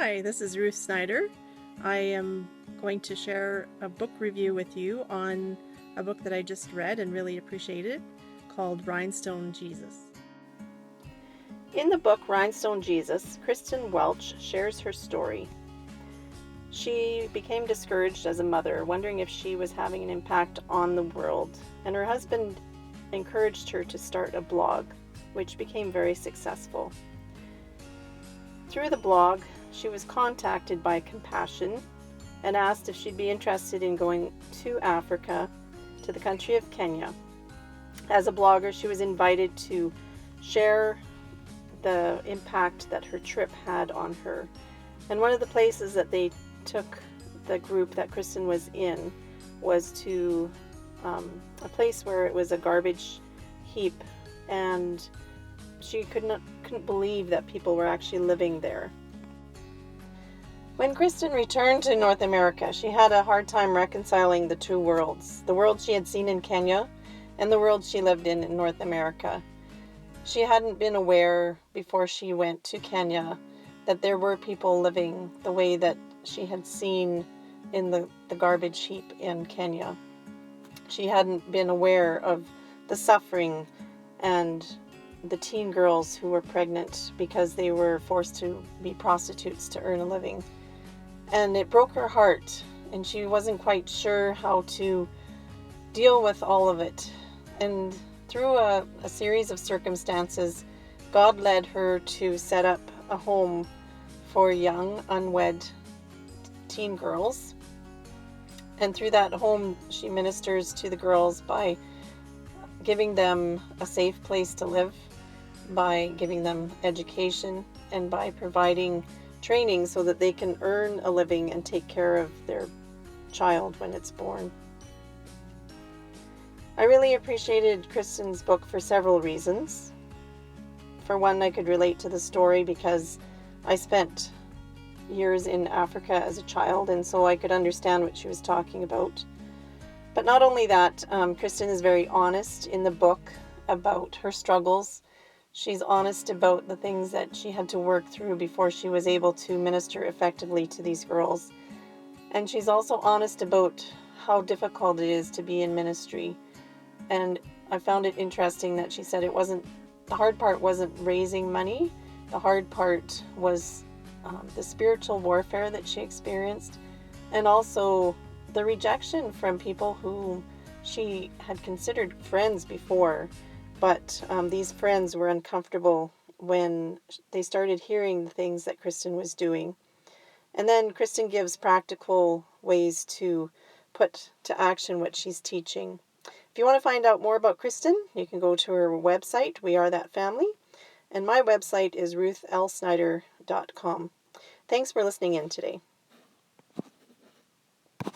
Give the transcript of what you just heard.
Hi, this is Ruth Snyder. I am going to share a book review with you on a book that I just read and really appreciated called Rhinestone Jesus. In the book Rhinestone Jesus, Kristen Welch shares her story. She became discouraged as a mother, wondering if she was having an impact on the world, and her husband encouraged her to start a blog, which became very successful. Through the blog, she was contacted by Compassion and asked if she'd be interested in going to Africa, to the country of Kenya. As a blogger, she was invited to share the impact that her trip had on her. And one of the places that they took the group that Kristen was in was to a place where it was a garbage heap, and she couldn't believe that people were actually living there. When Kristen returned to North America, she had a hard time reconciling the two worlds, the world she had seen in Kenya and the world she lived in North America. She hadn't been aware before she went to Kenya that there were people living the way that she had seen in the garbage heap in Kenya. She hadn't been aware of the suffering and the teen girls who were pregnant because they were forced to be prostitutes to earn a living. And it broke her heart, and she wasn't quite sure how to deal with all of it. And through a series of circumstances, God led her to set up a home for young, unwed teen girls. And through that home, she ministers to the girls by giving them a safe place to live, by giving them education, and by providing training so that they can earn a living and take care of their child when it's born. I really appreciated Kristen's book for several reasons. For one, I could relate to the story because I spent years in Africa as a child, and so I could understand what she was talking about. But not only that, Kristen is very honest in the book about her struggles. She's honest about the things that she had to work through before she was able to minister effectively to these girls. And she's also honest about how difficult it is to be in ministry. And I found it interesting that she said the hard part wasn't raising money. The hard part was the spiritual warfare that she experienced, and also the rejection from people who she had considered friends before. But these friends were uncomfortable when they started hearing the things that Kristen was doing. And then Kristen gives practical ways to put to action what she's teaching. If you want to find out more about Kristen, you can go to her website, We Are That Family. And my website is ruthlsnyder.com. Thanks for listening in today.